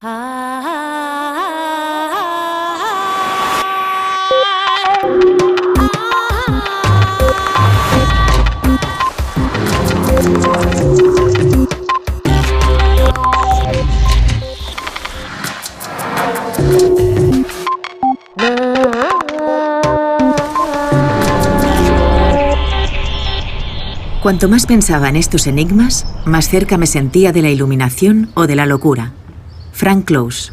Cuanto más pensaba en estos enigmas, más cerca me sentía de la iluminación o de la locura. Frank Close.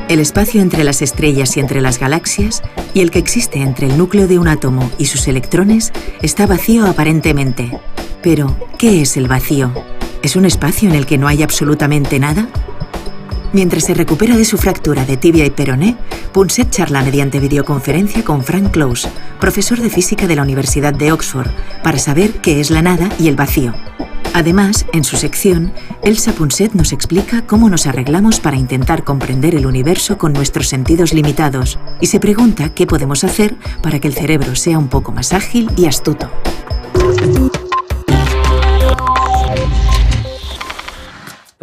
El espacio entre las estrellas y entre las galaxias, y el que existe entre el núcleo de un átomo y sus electrones, está vacío aparentemente. Pero, ¿qué es el vacío? ¿Es un espacio en el que no hay absolutamente nada? Mientras se recupera de su fractura de tibia y peroné, Punset charla mediante videoconferencia con Frank Close, profesor de física de la Universidad de Oxford, para saber qué es la nada y el vacío. Además, en su sección, Elsa Punset nos explica cómo nos arreglamos para intentar comprender el universo con nuestros sentidos limitados y se pregunta qué podemos hacer para que el cerebro sea un poco más ágil y astuto.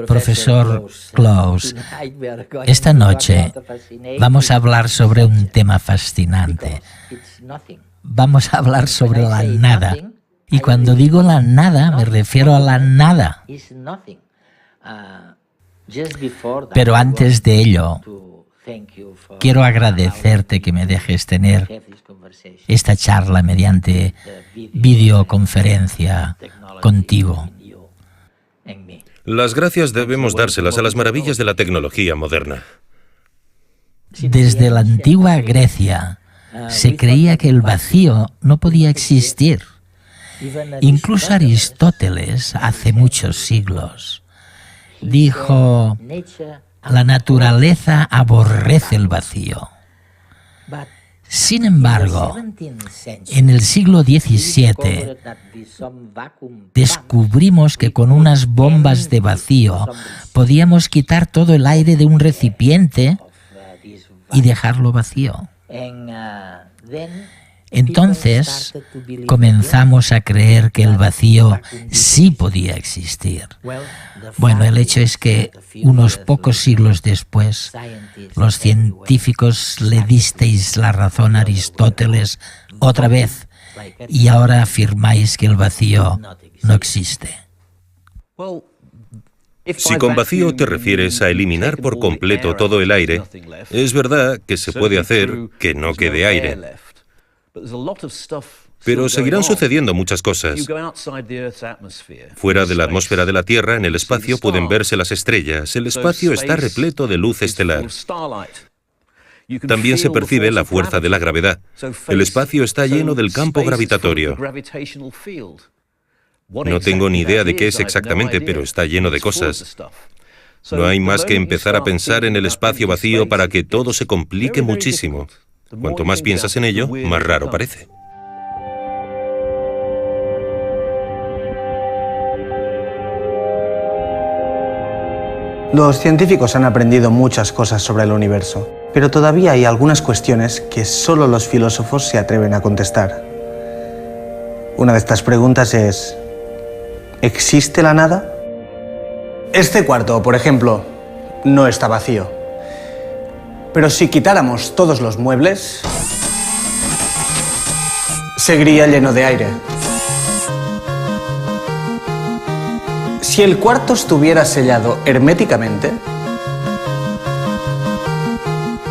Profesor Close, esta noche vamos a hablar sobre un tema fascinante. Vamos a hablar sobre la nada. Y cuando digo la nada, me refiero a la nada. Pero antes de ello, quiero agradecerte que me dejes tener esta charla mediante videoconferencia contigo. Las gracias debemos dárselas a las maravillas de la tecnología moderna. Desde la antigua Grecia se creía que el vacío no podía existir. Incluso Aristóteles, hace muchos siglos, dijo: la naturaleza aborrece el vacío. Sin embargo, en el siglo XVII descubrimos que con unas bombas de vacío podíamos quitar todo el aire de un recipiente y dejarlo vacío. Entonces comenzamos a creer que el vacío sí podía existir. Bueno, el hecho es que unos pocos siglos después, los científicos le disteis la razón a Aristóteles otra vez y ahora afirmáis que el vacío no existe. Si con vacío te refieres a eliminar por completo todo el aire, es verdad que se puede hacer que no quede aire. Pero seguirán sucediendo muchas cosas. Fuera de la atmósfera de la Tierra, en el espacio, pueden verse las estrellas. El espacio está repleto de luz estelar. También se percibe la fuerza de la gravedad. El espacio está lleno del campo gravitatorio. No tengo ni idea de qué es exactamente, pero está lleno de cosas. No hay más que empezar a pensar en el espacio vacío para que todo se complique muchísimo. Cuanto más piensas en ello, más raro parece. Los científicos han aprendido muchas cosas sobre el universo, pero todavía hay algunas cuestiones que solo los filósofos se atreven a contestar. Una de estas preguntas es: ¿existe la nada? Este cuarto, por ejemplo, no está vacío. Pero si quitáramos todos los muebles, seguiría lleno de aire. Si el cuarto estuviera sellado herméticamente,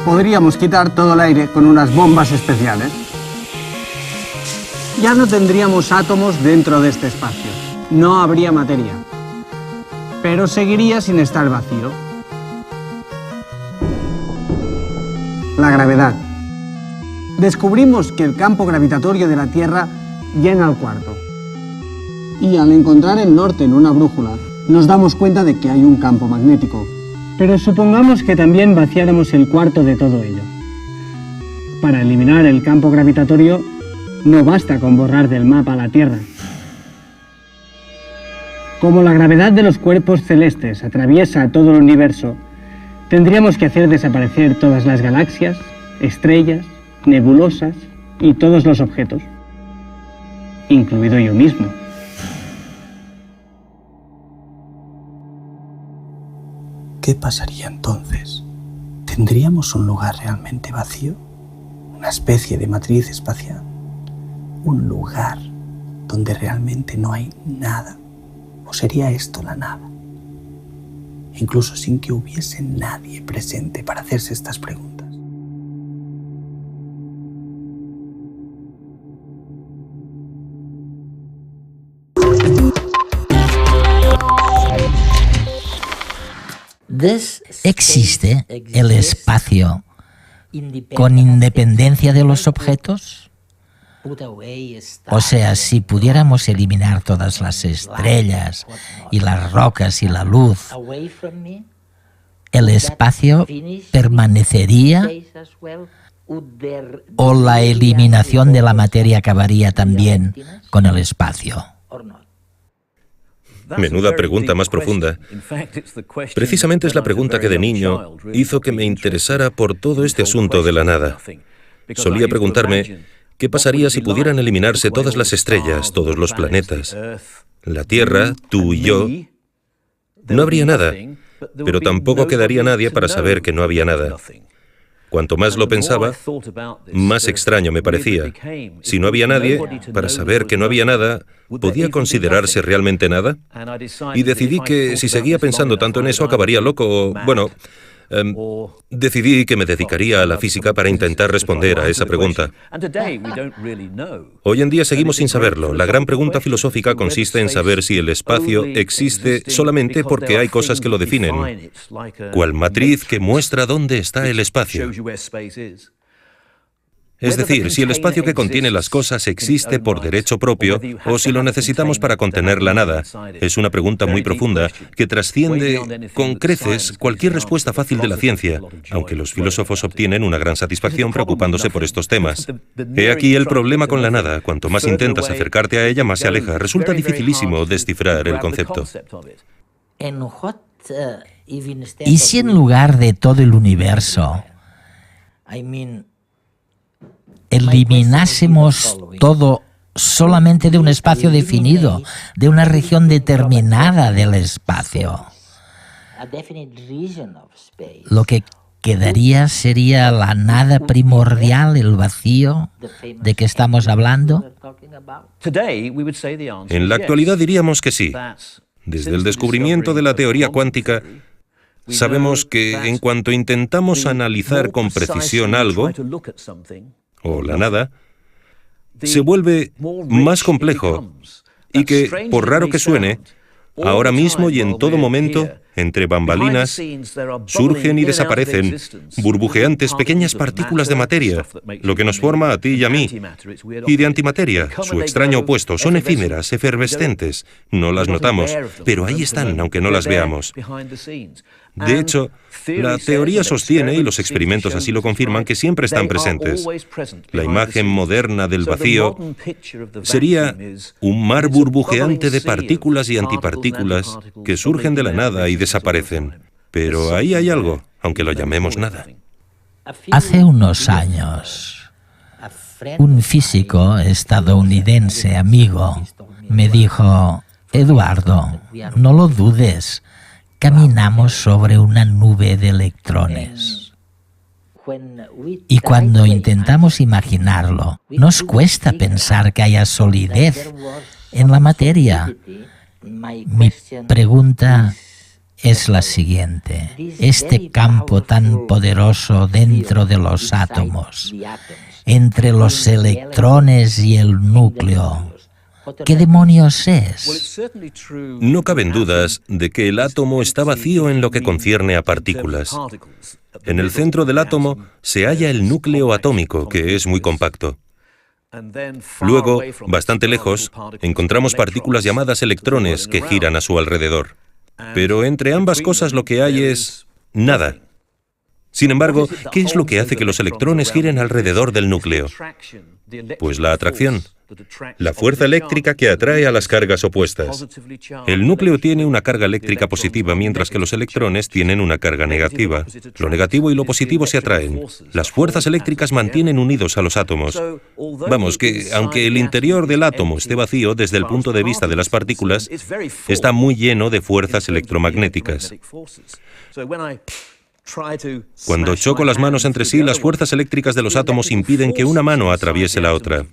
podríamos quitar todo el aire con unas bombas especiales. Ya no tendríamos átomos dentro de este espacio. No habría materia. Pero seguiría sin estar vacío. La gravedad. Descubrimos que el campo gravitatorio de la Tierra llena el cuarto. Y al encontrar el norte en una brújula, nos damos cuenta de que hay un campo magnético. Pero supongamos que también vaciáramos el cuarto de todo ello. Para eliminar el campo gravitatorio, no basta con borrar del mapa la Tierra. Como la gravedad de los cuerpos celestes atraviesa todo el universo, tendríamos que hacer desaparecer todas las galaxias, estrellas, nebulosas y todos los objetos, incluido yo mismo. ¿qué pasaría entonces? ¿Tendríamos un lugar realmente vacío? ¿Una especie de matriz espacial? ¿Un lugar donde realmente no hay nada? ¿O sería esto la nada? Incluso sin que hubiese nadie presente para hacerse estas preguntas. ¿Existe el espacio con independencia de los objetos? O sea, si pudiéramos eliminar todas las estrellas y las rocas y la luz, ¿el espacio permanecería? ¿O la eliminación de la materia acabaría también con el espacio? Menuda pregunta más profunda. Precisamente es la pregunta que de niño hizo que me interesara por todo este asunto de la nada. Solía preguntarme, ¿qué pasaría si pudieran eliminarse todas las estrellas, todos los planetas? La Tierra, tú y yo, no habría nada, pero tampoco quedaría nadie para saber que no había nada. Cuanto más lo pensaba, más extraño me parecía. Si no había nadie, para saber que no había nada, ¿podía considerarse realmente nada? Y decidí que si seguía pensando tanto en eso, acabaría loco. Bueno, decidí que me dedicaría a la física para intentar responder a esa pregunta. Hoy en día seguimos sin saberlo. La gran pregunta filosófica consiste en saber si el espacio existe solamente porque hay cosas que lo definen, cual matriz que muestra dónde está el espacio. Es decir, si el espacio que contiene las cosas existe por derecho propio o si lo necesitamos para contener la nada. Es una pregunta muy profunda que trasciende con creces cualquier respuesta fácil de la ciencia, aunque los filósofos obtienen una gran satisfacción preocupándose por estos temas. He aquí el problema con la nada. Cuanto más intentas acercarte a ella, más se aleja. Resulta dificilísimo descifrar el concepto. ¿Y si en lugar de todo el universo eliminásemos todo solamente de un espacio definido, de una región determinada del espacio? Lo que quedaría sería la nada primordial, el vacío de que estamos hablando. En la actualidad diríamos que sí. Desde el descubrimiento de la teoría cuántica, sabemos que en cuanto intentamos analizar con precisión algo, o la nada, se vuelve más complejo y que, por raro que suene, ahora mismo y en todo momento, entre bambalinas, surgen y desaparecen burbujeantes pequeñas partículas de materia, lo que nos forma a ti y a mí, y de antimateria, su extraño opuesto. Son efímeras, efervescentes, no las notamos, pero ahí están, aunque no las veamos. De hecho, la teoría sostiene, y los experimentos así lo confirman, que siempre están presentes. La imagen moderna del vacío sería un mar burbujeante de partículas y antipartículas que surgen de la nada y desaparecen. Pero ahí hay algo, aunque lo llamemos nada. Hace unos años, un físico estadounidense amigo me dijo, Eduardo, no lo dudes, caminamos sobre una nube de electrones. Y cuando intentamos imaginarlo, nos cuesta pensar que haya solidez en la materia. Mi pregunta es la siguiente. Este campo tan poderoso dentro de los átomos, entre los electrones y el núcleo, ¿qué demonios es? No caben dudas de que el átomo está vacío en lo que concierne a partículas. En el centro del átomo se halla el núcleo atómico, que es muy compacto. Luego, bastante lejos, encontramos partículas llamadas electrones que giran a su alrededor. Pero entre ambas cosas lo que hay es nada. Sin embargo, ¿qué es lo que hace que los electrones giren alrededor del núcleo? Pues la atracción, la fuerza eléctrica que atrae a las cargas opuestas. El núcleo tiene una carga eléctrica positiva, mientras que los electrones tienen una carga negativa. Lo negativo y lo positivo se atraen. Las fuerzas eléctricas mantienen unidos a los átomos. Vamos, que aunque el interior del átomo esté vacío, desde el punto de vista de las partículas, está muy lleno de fuerzas electromagnéticas. Cuando choco las manos entre sí, las fuerzas eléctricas de los átomos impiden que una mano atraviese la otra.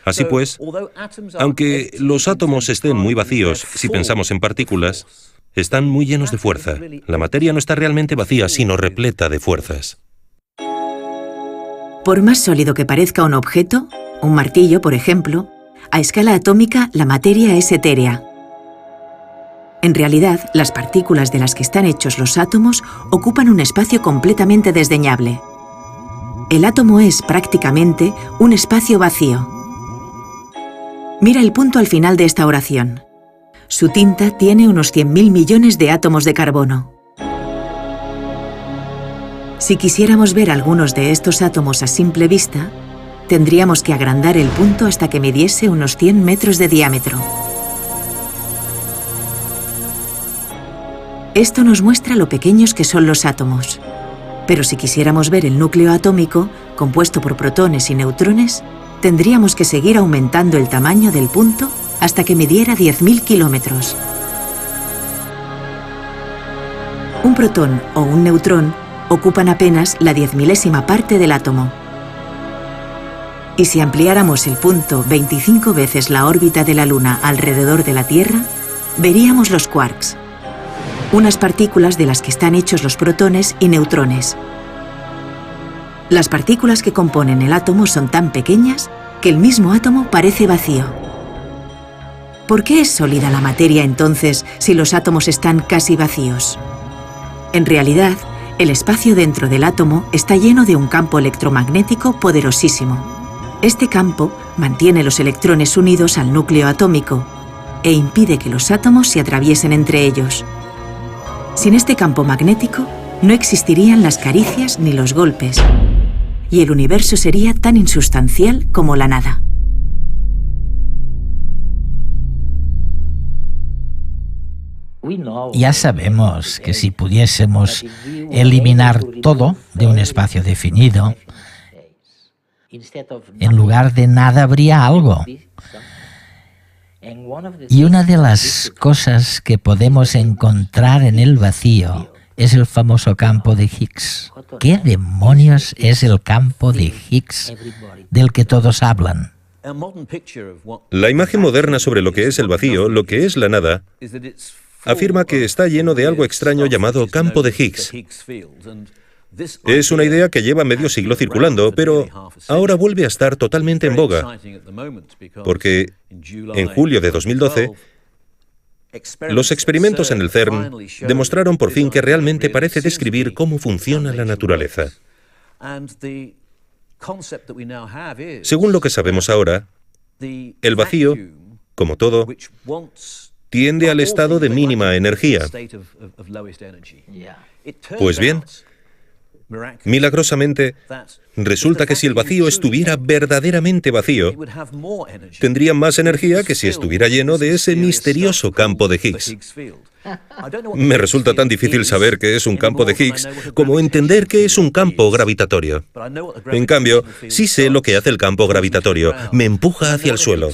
Así pues, aunque los átomos estén muy vacíos, si pensamos en partículas, están muy llenos de fuerza. La materia no está realmente vacía, sino repleta de fuerzas. Por más sólido que parezca un objeto, un martillo, por ejemplo, a escala atómica la materia es etérea. En realidad, las partículas de las que están hechos los átomos ocupan un espacio completamente desdeñable. El átomo es, prácticamente, un espacio vacío. Mira el punto al final de esta oración. Su tinta tiene unos 100.000 millones de átomos de carbono. Si quisiéramos ver algunos de estos átomos a simple vista, tendríamos que agrandar el punto hasta que midiese unos 100 metros de diámetro. Esto nos muestra lo pequeños que son los átomos. Pero si quisiéramos ver el núcleo atómico, compuesto por protones y neutrones, tendríamos que seguir aumentando el tamaño del punto hasta que midiera 10.000 kilómetros. Un protón o un neutrón ocupan apenas la 10.000ª parte del átomo. Y si ampliáramos el punto 25 veces la órbita de la Luna alrededor de la Tierra, veríamos los quarks, unas partículas de las que están hechos los protones y neutrones. Las partículas que componen el átomo son tan pequeñas que el mismo átomo parece vacío. ¿Por qué es sólida la materia entonces si los átomos están casi vacíos? En realidad, el espacio dentro del átomo está lleno de un campo electromagnético poderosísimo. Este campo mantiene los electrones unidos al núcleo atómico e impide que los átomos se atraviesen entre ellos. Sin este campo magnético, no existirían las caricias ni los golpes, y el universo sería tan insustancial como la nada. Ya sabemos que si pudiésemos eliminar todo de un espacio definido, en lugar de nada habría algo. Y una de las cosas que podemos encontrar en el vacío es el famoso campo de Higgs. ¿Qué demonios es el campo de Higgs del que todos hablan? La imagen moderna sobre lo que es el vacío, lo que es la nada, afirma que está lleno de algo extraño llamado campo de Higgs. Es una idea que lleva medio siglo circulando, pero ahora vuelve a estar totalmente en boga, porque en julio de 2012, los experimentos en el CERN demostraron por fin que realmente parece describir cómo funciona la naturaleza. Según lo que sabemos ahora, el vacío, como todo, tiende al estado de mínima energía. Pues bien, milagrosamente, resulta que si el vacío estuviera verdaderamente vacío, tendría más energía que si estuviera lleno de ese misterioso campo de Higgs. Me resulta tan difícil saber qué es un campo de Higgs como entender qué es un campo gravitatorio. En cambio, sí sé lo que hace el campo gravitatorio. Me empuja hacia el suelo.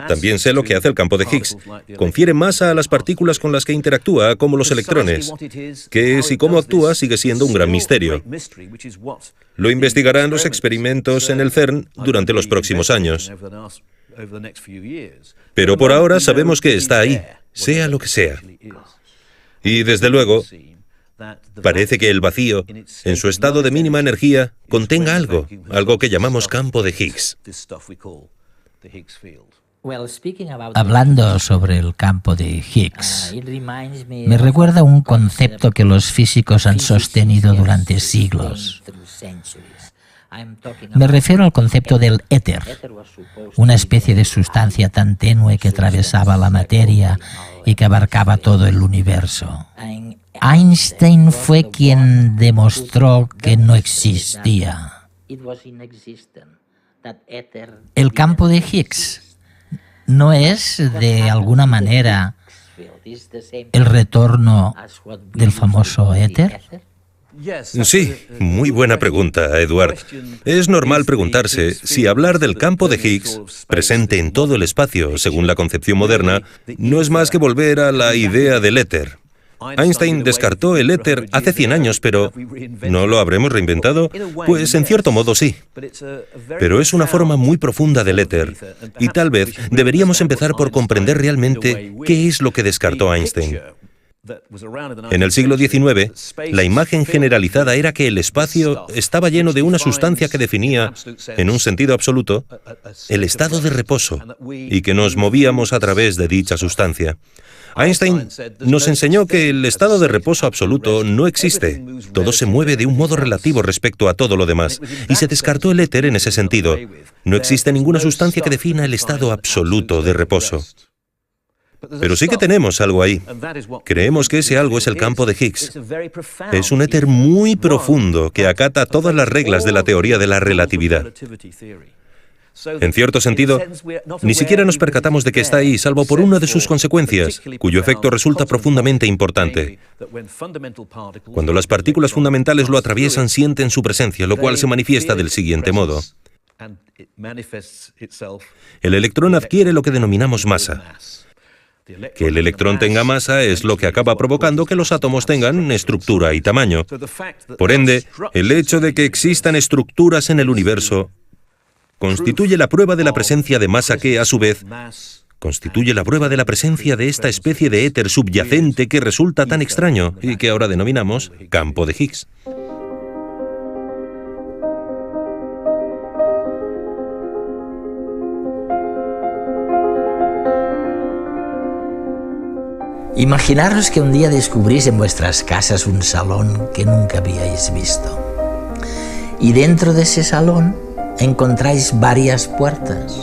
También sé lo que hace el campo de Higgs. Confiere masa a las partículas con las que interactúa, como los electrones. Qué es y cómo actúa sigue siendo un gran misterio. Lo investigarán los experimentos en el CERN durante los próximos años. Pero por ahora sabemos que está ahí, sea lo que sea. Y desde luego, parece que el vacío, en su estado de mínima energía, contenga algo que llamamos campo de Higgs. Hablando sobre el campo de Higgs, me recuerda un concepto que los físicos han sostenido durante siglos. Me refiero al concepto del éter, una especie de sustancia tan tenue que atravesaba la materia y que abarcaba todo el universo. Einstein fue quien demostró que no existía. El campo de Higgs no es, de alguna manera, el retorno del famoso éter. Sí, muy buena pregunta, Edward. Es normal preguntarse si hablar del campo de Higgs, presente en todo el espacio según la concepción moderna, no es más que volver a la idea del éter. Einstein descartó el éter hace 100 años, pero ¿no lo habremos reinventado? Pues en cierto modo sí. Pero es una forma muy profunda del éter, y tal vez deberíamos empezar por comprender realmente qué es lo que descartó Einstein. En el siglo XIX, la imagen generalizada era que el espacio estaba lleno de una sustancia que definía, en un sentido absoluto, el estado de reposo, y que nos movíamos a través de dicha sustancia. Einstein nos enseñó que el estado de reposo absoluto no existe. Todo se mueve de un modo relativo respecto a todo lo demás, y se descartó el éter en ese sentido. No existe ninguna sustancia que defina el estado absoluto de reposo. Pero sí que tenemos algo ahí. Creemos que ese algo es el campo de Higgs. Es un éter muy profundo que acata todas las reglas de la teoría de la relatividad. En cierto sentido, ni siquiera nos percatamos de que está ahí, salvo por una de sus consecuencias, cuyo efecto resulta profundamente importante. Cuando las partículas fundamentales lo atraviesan, sienten su presencia, lo cual se manifiesta del siguiente modo. El electrón adquiere lo que denominamos masa. Que el electrón tenga masa es lo que acaba provocando que los átomos tengan estructura y tamaño. Por ende, el hecho de que existan estructuras en el universo constituye la prueba de la presencia de masa que, a su vez, constituye la prueba de la presencia de esta especie de éter subyacente que resulta tan extraño y que ahora denominamos campo de Higgs. Imaginaros que un día descubrís en vuestras casas un salón que nunca habíais visto. Y dentro de ese salón encontráis varias puertas.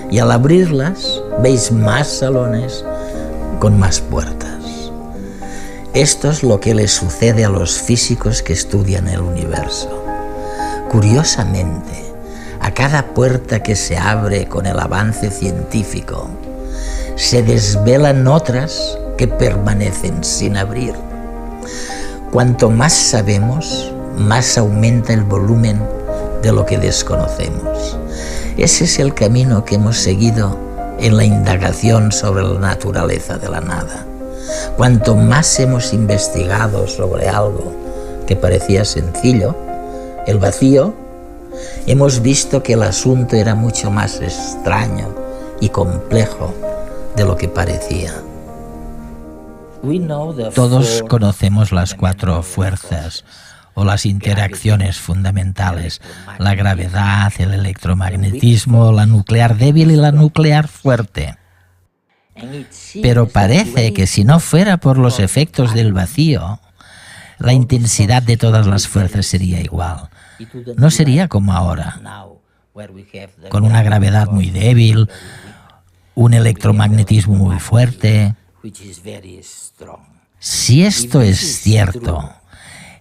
Y al abrirlas veis más salones con más puertas. Esto es lo que les sucede a los físicos que estudian el universo. Curiosamente, a cada puerta que se abre con el avance científico, se desvelan otras que permanecen sin abrir. Cuanto más sabemos, más aumenta el volumen de lo que desconocemos. Ese es el camino que hemos seguido en la indagación sobre la naturaleza de la nada. Cuanto más hemos investigado sobre algo que parecía sencillo, el vacío, hemos visto que el asunto era mucho más extraño y complejo de lo que parecía. Todos conocemos las 4 fuerzas o las interacciones fundamentales: la gravedad, el electromagnetismo, la nuclear débil y la nuclear fuerte. Pero parece que si no fuera por los efectos del vacío, la intensidad de todas las fuerzas sería igual. No sería como ahora, con una gravedad muy débil, un electromagnetismo muy fuerte. Si esto es cierto,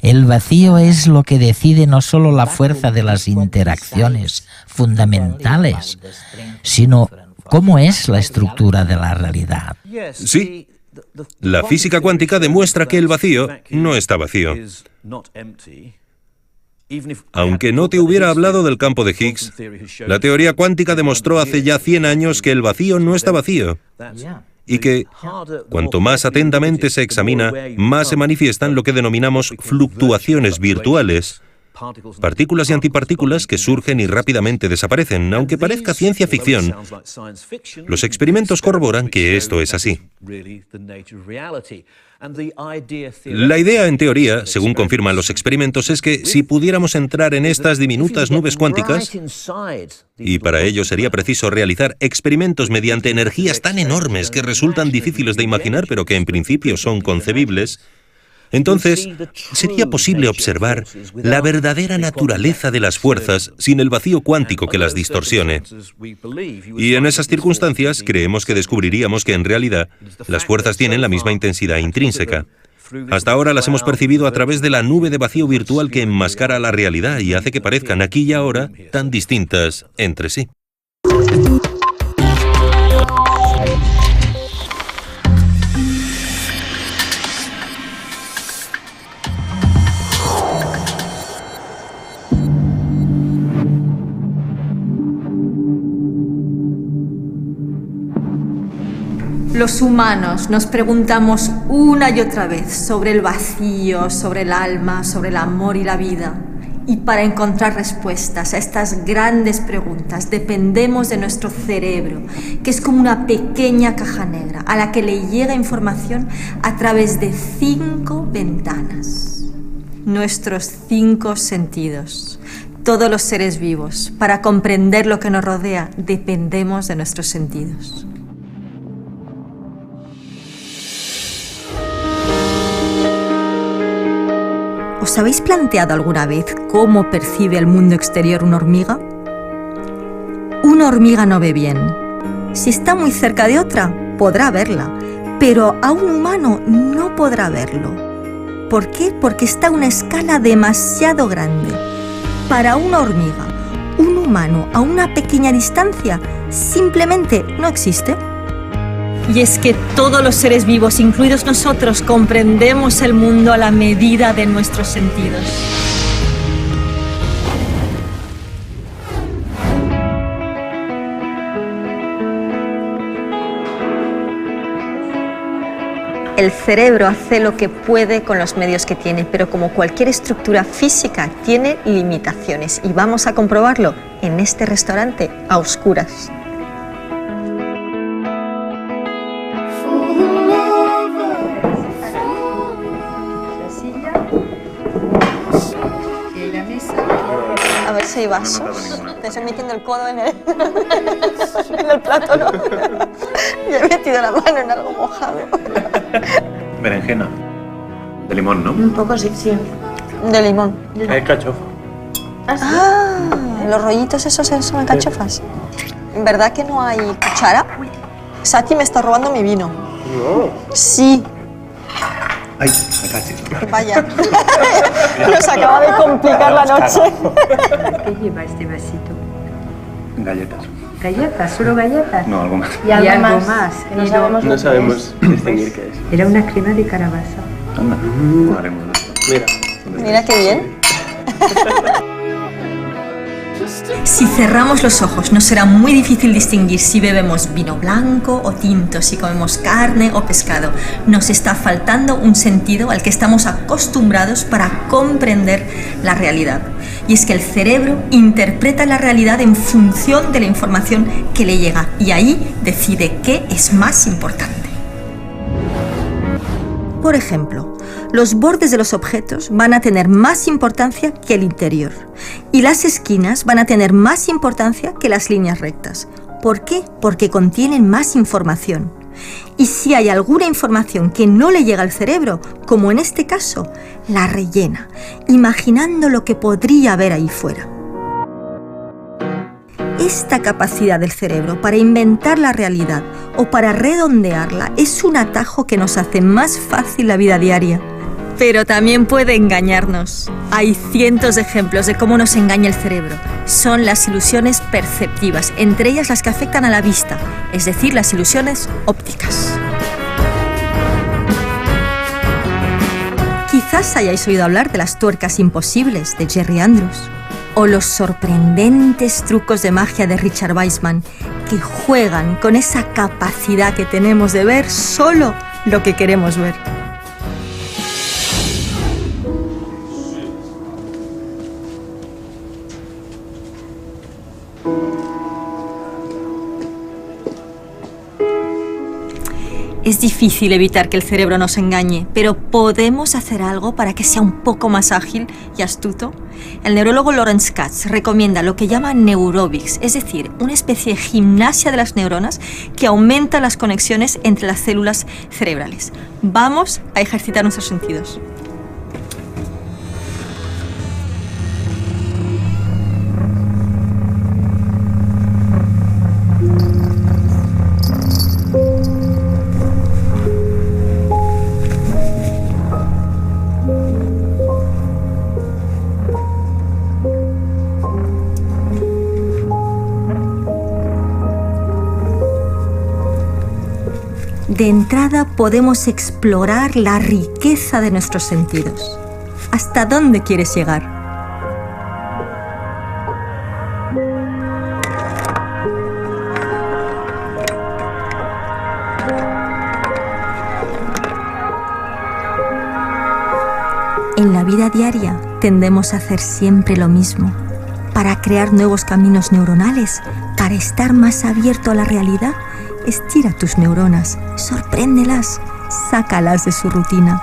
el vacío es lo que decide no solo la fuerza de las interacciones fundamentales, sino cómo es la estructura de la realidad. Sí, la física cuántica demuestra que el vacío no está vacío. Aunque no te hubiera hablado del campo de Higgs, la teoría cuántica demostró hace ya 100 años que el vacío no está vacío. Y que, cuanto más atentamente se examina, más se manifiestan lo que denominamos fluctuaciones virtuales, partículas y antipartículas que surgen y rápidamente desaparecen. Aunque parezca ciencia ficción, los experimentos corroboran que esto es así. La idea, en teoría, según confirman los experimentos, es que si pudiéramos entrar en estas diminutas nubes cuánticas, y para ello sería preciso realizar experimentos mediante energías tan enormes que resultan difíciles de imaginar, pero que en principio son concebibles, Entonces, sería posible observar la verdadera naturaleza de las fuerzas sin el vacío cuántico que las distorsione. Y en esas circunstancias, creemos que descubriríamos que en realidad las fuerzas tienen la misma intensidad intrínseca. Hasta ahora las hemos percibido a través de la nube de vacío virtual que enmascara la realidad y hace que parezcan aquí y ahora tan distintas entre sí. Los humanos nos preguntamos una y otra vez sobre el vacío, sobre el alma, sobre el amor y la vida. Y para encontrar respuestas a estas grandes preguntas dependemos de nuestro cerebro, que es como una pequeña caja negra a la que le llega información a través de 5 ventanas. Nuestros 5 sentidos. Todos los seres vivos, para comprender lo que nos rodea, dependemos de nuestros sentidos. ¿Os habéis planteado alguna vez cómo percibe el mundo exterior una hormiga? Una hormiga no ve bien. Si está muy cerca de otra, podrá verla, pero a un humano no podrá verlo. ¿Por qué? Porque está a una escala demasiado grande. Para una hormiga, un humano a una pequeña distancia simplemente no existe. Y es que todos los seres vivos, incluidos nosotros, comprendemos el mundo a la medida de nuestros sentidos. El cerebro hace lo que puede con los medios que tiene, pero como cualquier estructura física, tiene limitaciones. Y vamos a comprobarlo en este restaurante a oscuras. A ver si hay vasos. Te estoy metiendo el codo en el plato, ¿no? Ya he metido la mano en algo mojado. Berenjena. De limón, ¿no? Un poco sí, sí. De limón. Es cachofa. Ah, los rollitos esos son alcachofas. ¿Verdad que no hay cuchara? Sati me está robando mi vino. No. Sí. Ay, casi. Vaya. Nos acaba de complicar la noche. ¿Qué lleva este vasito? Galletas. ¿Galletas? ¿Solo galletas? No, algo más. Y algo más. Que no sabemos No sabemos distinguir qué es. Era una crema de calabaza. Anda, haremos esto. Mira. Mira qué bien. Si cerramos los ojos, nos será muy difícil distinguir si bebemos vino blanco o tinto, si comemos carne o pescado. Nos está faltando un sentido al que estamos acostumbrados para comprender la realidad. Y es que el cerebro interpreta la realidad en función de la información que le llega y ahí decide qué es más importante. Por ejemplo, los bordes de los objetos van a tener más importancia que el interior y las esquinas van a tener más importancia que las líneas rectas. ¿Por qué? Porque contienen más información. Y si hay alguna información que no le llega al cerebro, como en este caso, la rellena, imaginando lo que podría haber ahí fuera. Esta capacidad del cerebro para inventar la realidad o para redondearla es un atajo que nos hace más fácil la vida diaria. Pero también puede engañarnos. Hay cientos de ejemplos de cómo nos engaña el cerebro. Son las ilusiones perceptivas, entre ellas las que afectan a la vista, es decir, las ilusiones ópticas. Quizás hayáis oído hablar de las tuercas imposibles de Jerry Andrews o los sorprendentes trucos de magia de Richard Wiseman que juegan con esa capacidad que tenemos de ver solo lo que queremos ver. Es difícil evitar que el cerebro nos engañe, pero ¿podemos hacer algo para que sea un poco más ágil y astuto? El neurólogo Lawrence Katz recomienda lo que llama neurobics, es decir, una especie de gimnasia de las neuronas que aumenta las conexiones entre las células cerebrales. Vamos a ejercitar nuestros sentidos. De entrada podemos explorar la riqueza de nuestros sentidos. ¿Hasta dónde quieres llegar? En la vida diaria tendemos a hacer siempre lo mismo. Para crear nuevos caminos neuronales, para estar más abierto a la realidad, estira tus neuronas, sorpréndelas, sácalas de su rutina.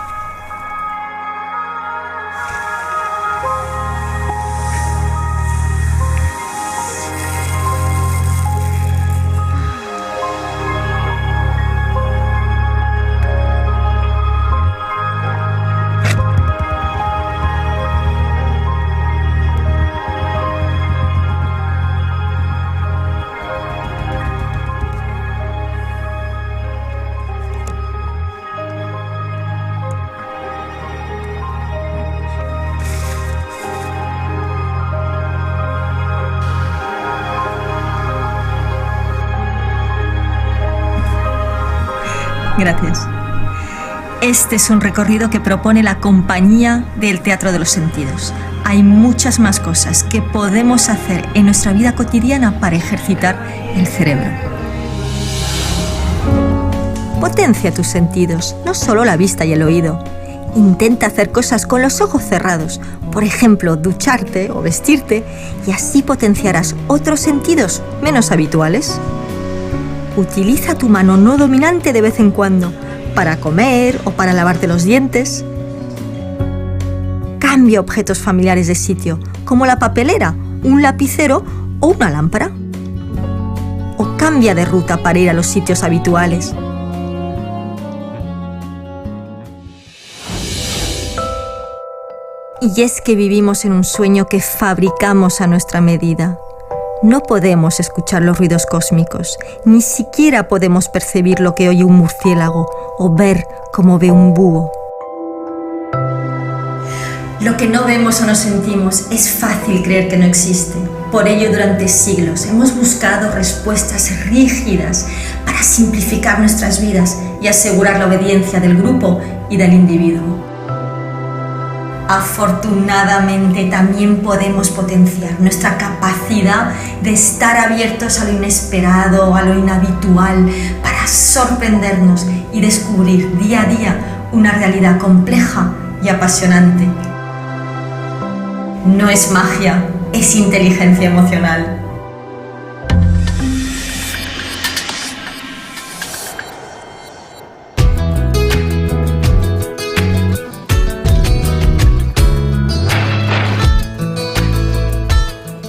Gracias. Este es un recorrido que propone la compañía del Teatro de los Sentidos. Hay muchas más cosas que podemos hacer en nuestra vida cotidiana para ejercitar el cerebro. Potencia tus sentidos, no solo la vista y el oído. Intenta hacer cosas con los ojos cerrados, por ejemplo, ducharte o vestirte, y así potenciarás otros sentidos menos habituales. Utiliza tu mano no dominante de vez en cuando, para comer o para lavarte los dientes. Cambia objetos familiares de sitio, como la papelera, un lapicero o una lámpara. O cambia de ruta para ir a los sitios habituales. Y es que vivimos en un sueño que fabricamos a nuestra medida. No podemos escuchar los ruidos cósmicos, ni siquiera podemos percibir lo que oye un murciélago o ver cómo ve un búho. Lo que no vemos o no sentimos es fácil creer que no existe. Por ello, durante siglos hemos buscado respuestas rígidas para simplificar nuestras vidas y asegurar la obediencia del grupo y del individuo. Afortunadamente también podemos potenciar nuestra capacidad de estar abiertos a lo inesperado, a lo inhabitual, para sorprendernos y descubrir día a día una realidad compleja y apasionante. No es magia, es inteligencia emocional.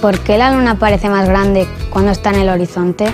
¿Por qué la luna parece más grande cuando está en el horizonte?